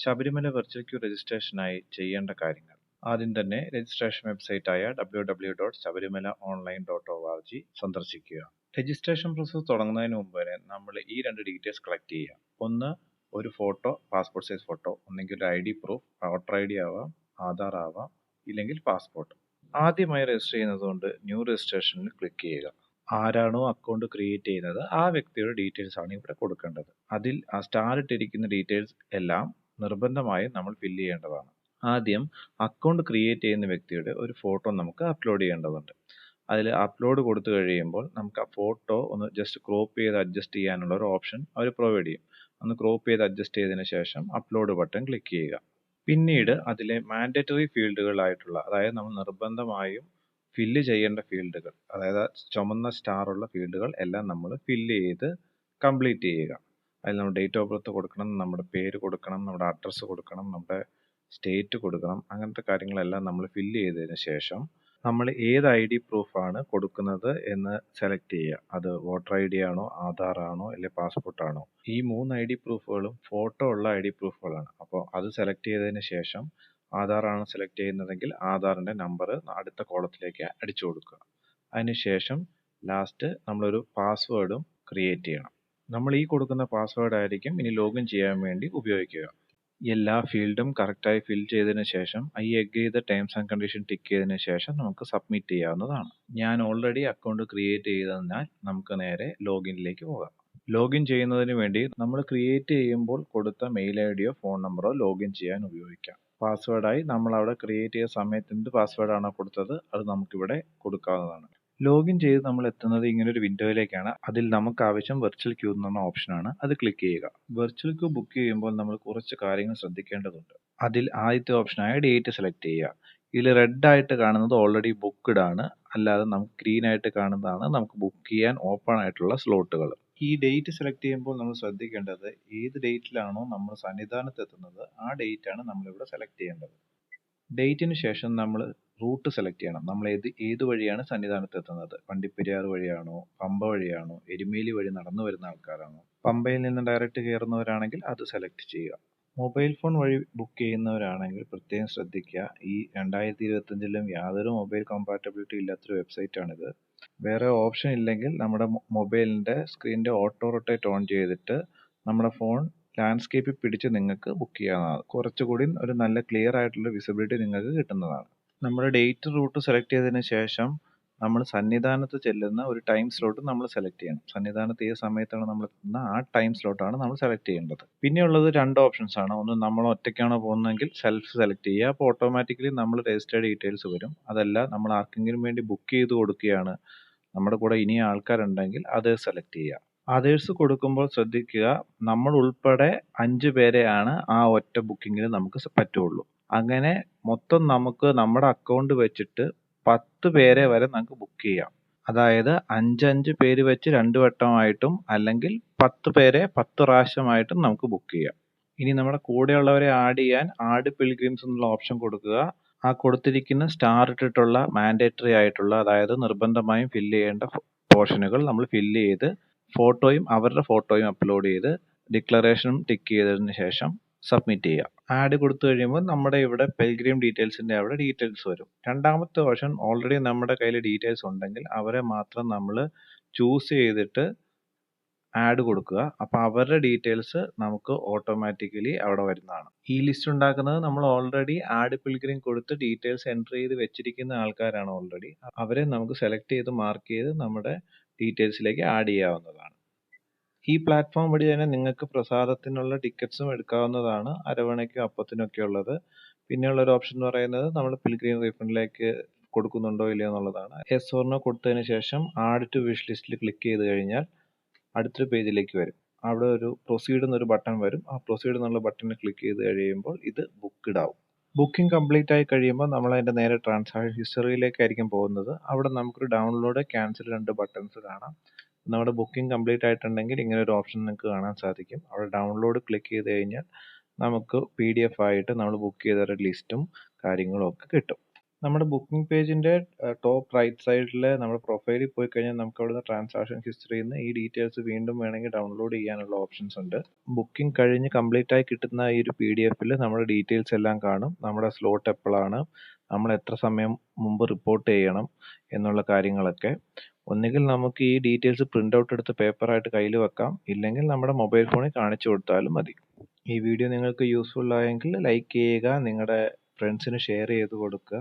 Sabarimala virtual queue രജിസ്ട്രേഷനായി ചെയ്യേണ്ട കാര്യങ്ങൾ. ആദ്യം തന്നെ രജിസ്ട്രേഷൻ വെബ്സൈറ്റായ www.sabarimalonline.org സന്ദർശിക്കുക. രജിസ്ട്രേഷൻ പ്രോസസ്സ് തുടങ്ങുന്നതിന് മുമ്പ് തന്നെ നമ്മൾ ഈ രണ്ട് ഡീറ്റെയിൽസ് കളക്ട് ചെയ്യുക. ഒന്ന്, ഒരു ഫോട്ടോ, പാസ്പോർട്ട് സൈസ് ഫോട്ടോ, ഒന്നെങ്കിൽ ഒരു ID പ്രൂഫ്, വോട്ടർ ID ആവാം, ആധാർ ആവാം, ഇല്ലെങ്കിൽ പാസ്പോർട്ട്. ആദ്യമായി രജിസ്റ്റർ ചെയ്യുന്നതുകൊണ്ട് ന്യൂ രജിസ്ട്രേഷനിൽ ക്ലിക്ക് ചെയ്യുക. ആരാണോ അക്കൗണ്ട് ക്രിയേറ്റ് ചെയ്യുന്നത് ആ വ്യക്തിയുടെ ഡീറ്റെയിൽസ് ആണ് ഇവിടെ കൊടുക്കേണ്ടത്. അതിൽ ആ സ്റ്റാർ ഇട്ടിരിക്കുന്ന ഡീറ്റെയിൽസ് എല്ലാം നിർബന്ധമായും നമ്മൾ ഫില്ല് ചെയ്യേണ്ടതാണ്. ആദ്യം അക്കൗണ്ട് ക്രിയേറ്റ് ചെയ്യുന്ന വ്യക്തിയുടെ ഒരു ഫോട്ടോ നമുക്ക് അപ്ലോഡ് ചെയ്യേണ്ടതുണ്ട്. അതിൽ അപ്ലോഡ് കൊടുത്തു കഴിയുമ്പോൾ നമുക്ക് ആ ഫോട്ടോ ഒന്ന് ജസ്റ്റ് ക്രോപ്പ് ചെയ്ത് അഡ്ജസ്റ്റ് ചെയ്യാനുള്ള ഒരു ഓപ്ഷൻ അവർ പ്രൊവൈഡ് ചെയ്യും. ഒന്ന് ക്രോപ്പ് ചെയ്ത് അഡ്ജസ്റ്റ് ചെയ്തതിന് ശേഷം അപ്ലോഡ് ബട്ടൺ ക്ലിക്ക് ചെയ്യുക. പിന്നീട് അതിലെ മാൻഡേറ്ററി ഫീൽഡുകളായിട്ടുള്ള, അതായത് നമ്മൾ നിർബന്ധമായും ഫില്ല് ചെയ്യേണ്ട ഫീൽഡുകൾ, അതായത് ചുമന്ന സ്റ്റാർ ഉള്ള ഫീൽഡുകൾ എല്ലാം നമ്മൾ ഫില്ല് ചെയ്ത് കംപ്ലീറ്റ് ചെയ്യുക. അതിൽ നമ്മൾ ഡേറ്റ് ഓഫ് ബർത്ത് കൊടുക്കണം, നമ്മുടെ പേര് കൊടുക്കണം, നമ്മുടെ അഡ്രസ്സ് കൊടുക്കണം, നമ്മുടെ സ്റ്റേറ്റ് കൊടുക്കണം. അങ്ങനത്തെ കാര്യങ്ങളെല്ലാം നമ്മൾ ഫില്ല് ചെയ്തതിന് ശേഷം നമ്മൾ ഏത് ID പ്രൂഫാണ് കൊടുക്കുന്നത് എന്ന് സെലക്ട് ചെയ്യുക. അത് വോട്ടർ ID ആണോ, ആധാർ ആണോ, അല്ലെങ്കിൽ പാസ്പോർട്ട് ആണോ. ഈ 3 ID പ്രൂഫുകളും ഫോട്ടോ ഉള്ള ID പ്രൂഫുകളാണ്. അപ്പോൾ അത് സെലക്ട് ചെയ്തതിന് ശേഷം ആധാർ ആണ് സെലക്ട് ചെയ്യുന്നതെങ്കിൽ ആധാറിൻ്റെ നമ്പർ അടുത്ത കോളത്തിലേക്ക് അടിച്ചു കൊടുക്കുക. അതിനുശേഷം ലാസ്റ്റ് നമ്മളൊരു പാസ്വേഡും ക്രിയേറ്റ് ചെയ്യണം. നമ്മൾ ഈ കൊടുക്കുന്ന പാസ്വേഡ് ആയിരിക്കും ഇനി ലോഗിൻ ചെയ്യാൻ വേണ്ടി ഉപയോഗിക്കുക. എല്ലാ ഫീൽഡും കറക്റ്റായി ഫിൽ ചെയ്തതിന് ശേഷം I agree the terms and conditions tick ചെയ്തതിന് ശേഷം നമുക്ക് സബ്മിറ്റ് ചെയ്യാവുന്നതാണ്. ഞാൻ ഓൾറെഡി അക്കൗണ്ട് ക്രിയേറ്റ് ചെയ്തതിനാൽ നമുക്ക് നേരെ ലോഗിനിലേക്ക് പോകാം. ലോഗിൻ ചെയ്യുന്നതിന് വേണ്ടി നമ്മൾ ക്രിയേറ്റ് ചെയ്യുമ്പോൾ കൊടുത്ത മെയിൽ ID യോ ഫോൺ നമ്പറോ ലോഗിൻ ചെയ്യാൻ ഉപയോഗിക്കാം. പാസ്വേഡായി നമ്മൾ അവിടെ ക്രിയേറ്റ് ചെയ്ത സമയത്ത് എന്ത് പാസ്വേഡാണോ കൊടുത്തത് അത് നമുക്കിവിടെ കൊടുക്കാവുന്നതാണ്. ലോഗിൻ ചെയ്ത് നമ്മൾ എത്തുന്നത് ഇങ്ങനൊരു വിൻഡോയിലേക്കാണ്. അതിൽ നമുക്ക് ആവശ്യം വെർച്വൽ ക്യൂ എന്ന് പറഞ്ഞ ഓപ്ഷനാണ്. അത് ക്ലിക്ക് ചെയ്യുക. വെർച്വൽ ക്യൂ ബുക്ക് ചെയ്യുമ്പോൾ നമ്മൾ കുറച്ച് കാര്യങ്ങൾ ശ്രദ്ധിക്കേണ്ടതുണ്ട്. അതിൽ ആദ്യത്തെ ഓപ്ഷനായ ഡേറ്റ് സെലക്ട് ചെയ്യുക. ഇതിൽ റെഡ് ആയിട്ട് കാണുന്നത് ഓൾറെഡി ബുക്ക്ഡ് ആണ്, അല്ലാതെ നമുക്ക് ഗ്രീൻ ആയിട്ട് കാണുന്നതാണ് നമുക്ക് ബുക്ക് ചെയ്യാൻ ഓപ്പൺ ആയിട്ടുള്ള സ്ലോട്ടുകൾ. ഈ ഡേറ്റ് സെലക്ട് ചെയ്യുമ്പോൾ നമ്മൾ ശ്രദ്ധിക്കേണ്ടത് ഏത് ഡേറ്റിലാണോ നമ്മൾ സന്നിധാനത്ത് എത്തുന്നത് ആ ഡേറ്റ് ആണ് നമ്മളിവിടെ സെലക്ട് ചെയ്യേണ്ടത്. ഡേറ്റിന് ശേഷം നമ്മൾ റൂട്ട് സെലക്ട് ചെയ്യണം. നമ്മൾ ഏത് വഴിയാണ് സന്നിധാനത്ത് എത്തുന്നത്. വണ്ടിപ്പെരിയാർ വഴിയാണോ, പമ്പ വഴിയാണോ, എരുമേലി വഴി നടന്നു വരുന്ന ആൾക്കാരാണോ. പമ്പയിൽ നിന്ന് ഡയറക്റ്റ് കയറുന്നവരാണെങ്കിൽ അത് സെലക്ട് ചെയ്യുക. മൊബൈൽ ഫോൺ വഴി ബുക്ക് ചെയ്യുന്നവരാണെങ്കിൽ പ്രത്യേകം ശ്രദ്ധിക്കുക. ഈ 2025ലും യാതൊരു മൊബൈൽ കമ്പാറ്റബിലിറ്റി ഇല്ലാത്തൊരു വെബ്സൈറ്റാണിത്. വേറെ ഓപ്ഷൻ ഇല്ലെങ്കിൽ നമ്മുടെ മൊബൈലിൻ്റെ സ്ക്രീനിൻ്റെ ഓട്ടോ റൊട്ടേറ്റ് ഓൺ ചെയ്തിട്ട് നമ്മുടെ ഫോൺ ലാൻഡ്സ്കേപ്പിൽ പിടിച്ച് നിങ്ങൾക്ക് ബുക്ക് ചെയ്യാവുന്നതാണ്. കുറച്ചുകൂടി ഒരു നല്ല ക്ലിയർ ആയിട്ടുള്ള വിസിബിലിറ്റി നിങ്ങൾക്ക് കിട്ടുന്നതാണ്. നമ്മുടെ ഡേറ്റ് റൂട്ട് സെലക്ട് ചെയ്തതിന് ശേഷം നമ്മൾ സന്നിധാനത്ത് ചെല്ലുന്ന ഒരു ടൈം സ്ലോട്ട് നമ്മൾ സെലക്ട് ചെയ്യണം. സന്നിധാനത്ത് ഏത് സമയത്താണ് നമ്മൾ എത്തുന്ന ആ ടൈം സ്ലോട്ടാണ് നമ്മൾ സെലക്ട് ചെയ്യേണ്ടത്. പിന്നെയുള്ളത് 2 ഓപ്ഷൻസ് ആണ്. ഒന്ന്, നമ്മൾ ഒറ്റയ്ക്കാണോ പോകുന്നതെങ്കിൽ സെൽഫ് സെലക്ട് ചെയ്യുക. അപ്പോൾ ഓട്ടോമാറ്റിക്കലി നമ്മൾ രജിസ്റ്റേർഡ് ഡീറ്റെയിൽസ് വരും. അതല്ല നമ്മൾ ആർക്കെങ്കിലും വേണ്ടി ബുക്ക് ചെയ്ത് കൊടുക്കുകയാണ്, നമ്മുടെ കൂടെ ഇനി ആൾക്കാരുണ്ടെങ്കിൽ അത് സെലക്ട് ചെയ്യുക. അതേഴ്സ് കൊടുക്കുമ്പോൾ ശ്രദ്ധിക്കുക, നമ്മൾ ഉൾപ്പെടെ 5 പേരെയാണ് ആ ഒറ്റ ബുക്കിങ്ങിൽ നമുക്ക് പറ്റുള്ളൂ. അങ്ങനെ മൊത്തം നമുക്ക് നമ്മുടെ അക്കൗണ്ട് വെച്ചിട്ട് 10 പേരെ വരെ നമുക്ക് ബുക്ക് ചെയ്യാം. അതായത് 5 പേര് വെച്ച് 2 വട്ടമായിട്ടും അല്ലെങ്കിൽ 10 പേരെ 10 പ്രാവശ്യമായിട്ടും നമുക്ക് ബുക്ക് ചെയ്യാം. ഇനി നമ്മുടെ കൂടെയുള്ളവരെ ആഡ് ചെയ്യാൻ ആഡ് പിൽഗ്രിംസ് എന്നുള്ള ഓപ്ഷൻ കൊടുക്കുക. ആ കൊടുത്തിരിക്കുന്ന സ്റ്റാർ ഇട്ടിട്ടുള്ള മാൻഡേറ്ററി ആയിട്ടുള്ള, അതായത് നിർബന്ധമായും ഫില്ല് ചെയ്യേണ്ട പോർഷനുകൾ നമ്മൾ ഫില്ല് ചെയ്ത് ഫോട്ടോയും അവരുടെ ഫോട്ടോയും അപ്ലോഡ് ചെയ്ത് ഡിക്ലറേഷനും ടിക്ക് ചെയ്തതിന് ശേഷം സബ്മിറ്റ് ചെയ്യുക. ആഡ് കൊടുത്തു കഴിയുമ്പോൾ നമ്മുടെ ഇവിടെ പിൽഗ്രിം ഡീറ്റെയിൽസിൻ്റെ അവിടെ ഡീറ്റെയിൽസ് വരും. രണ്ടാമത്തെ ഓപ്ഷൻ, ഓൾറെഡി നമ്മുടെ കയ്യിൽ ഡീറ്റെയിൽസ് ഉണ്ടെങ്കിൽ അവരെ മാത്രം നമ്മൾ ചൂസ് ചെയ്തിട്ട് ആഡ് കൊടുക്കുക. അപ്പോൾ അവരുടെ ഡീറ്റെയിൽസ് നമുക്ക് ഓട്ടോമാറ്റിക്കലി അവിടെ വരുന്നതാണ്. ഈ ലിസ്റ്റ് ഉണ്ടാക്കുന്നത് നമ്മൾ ഓൾറെഡി ആഡ് പിൽഗ്രിം കൊടുത്ത് ഡീറ്റെയിൽസ് എൻ്റർ ചെയ്ത് വെച്ചിരിക്കുന്ന ആൾക്കാരാണ് ഓൾറെഡി. അവരെ നമുക്ക് സെലക്ട് ചെയ്ത് മാർക്ക് ചെയ്ത് നമ്മുടെ ഡീറ്റെയിൽസിലേക്ക് ആഡ് ചെയ്യാവുന്നതാണ്. ഈ പ്ലാറ്റ്ഫോം വഴി തന്നെ നിങ്ങൾക്ക് പ്രസാദത്തിനുള്ള ടിക്കറ്റ്സും എടുക്കാവുന്നതാണ്, അരവണയ്ക്കും അപ്പത്തിനും ഒക്കെ ഉള്ളത്. പിന്നെയുള്ള ഒരു ഓപ്ഷൻ എന്ന് പറയുന്നത് നമ്മൾ പിൽഗ്രിം റീഫണ്ടിലേക്ക് കൊടുക്കുന്നുണ്ടോ ഇല്ലയോ എന്നുള്ളതാണ്. യെസ് ഓർ നോ കൊടുത്തതിന് ശേഷം ആഡ് ടു വിഷ് ലിസ്റ്റിൽ ക്ലിക്ക് ചെയ്ത് കഴിഞ്ഞാൽ അടുത്തൊരു പേജിലേക്ക് വരും. അവിടെ ഒരു പ്രൊസീഡ് എന്നൊരു ബട്ടൺ വരും. ആ പ്രൊസീഡ് എന്നുള്ള ബട്ടണിൽ ക്ലിക്ക് ചെയ്ത് കഴിയുമ്പോൾ ഇത് ബുക്ക്ഡ് ആവും. ബുക്കിംഗ് കംപ്ലീറ്റ് ആയി കഴിയുമ്പോൾ നമ്മൾ അതിൻ്റെ നേരെ ട്രാൻസാക്ഷൻ ഹിസ്റ്ററിയിലേക്കായിരിക്കും പോകുന്നത്. അവിടെ നമുക്കൊരു ഡൗൺലോഡ്, ക്യാൻസൽ 2 ബട്ടൺസ് കാണാം. നമ്മുടെ ബുക്കിംഗ് കംപ്ലീറ്റ് ആയിട്ടുണ്ടെങ്കിൽ ഇങ്ങനെ ഒരു ഓപ്ഷൻ നിങ്ങൾക്ക് കാണാൻ സാധിക്കും. അവിടെ ഡൗൺലോഡ് ക്ലിക്ക് ചെയ്ത് കഴിഞ്ഞാൽ നമുക്ക് PDF ആയിട്ട് നമ്മൾ ബുക്ക് ചെയ്തവരുടെ ലിസ്റ്റും കാര്യങ്ങളും ഒക്കെ കിട്ടും. നമ്മുടെ ബുക്കിംഗ് പേജിൻ്റെ ടോപ്പ് റൈറ്റ് സൈഡിൽ നമ്മുടെ പ്രൊഫൈലിൽ പോയി കഴിഞ്ഞാൽ നമുക്ക് അവിടുന്ന് ട്രാൻസാക്ഷൻ ഹിസ്റ്ററിയിൽ നിന്ന് ഈ ഡീറ്റെയിൽസ് വീണ്ടും വേണമെങ്കിൽ ഡൗൺലോഡ് ചെയ്യാനുള്ള ഓപ്ഷൻസ് ഉണ്ട്. ബുക്കിംഗ് കഴിഞ്ഞ് കംപ്ലീറ്റ് ആയി കിട്ടുന്ന ഈ ഒരു PDF-ൽ നമ്മുടെ ഡീറ്റെയിൽസ് എല്ലാം കാണും. നമ്മുടെ സ്ലോട്ട് എപ്പോഴാണ്, നമ്മൾ എത്ര സമയം മുമ്പ് റിപ്പോർട്ട് ചെയ്യണം എന്നുള്ള കാര്യങ്ങളൊക്കെ. ഒന്നുകിൽ നമുക്ക് ഈ ഡീറ്റെയിൽസ് പ്രിൻ്റ് ഔട്ട് എടുത്ത് പേപ്പറായിട്ട് കയ്യിൽ വെക്കാം, ഇല്ലെങ്കിൽ നമ്മുടെ മൊബൈൽ ഫോണിൽ കാണിച്ചു കൊടുത്താലും മതി. ഈ വീഡിയോ നിങ്ങൾക്ക് യൂസ്ഫുൾ ആയെങ്കിൽ ലൈക്ക് ചെയ്യുക, നിങ്ങളുടെ ഫ്രണ്ട്സിന് ഷെയർ ചെയ്ത് കൊടുക്കുക.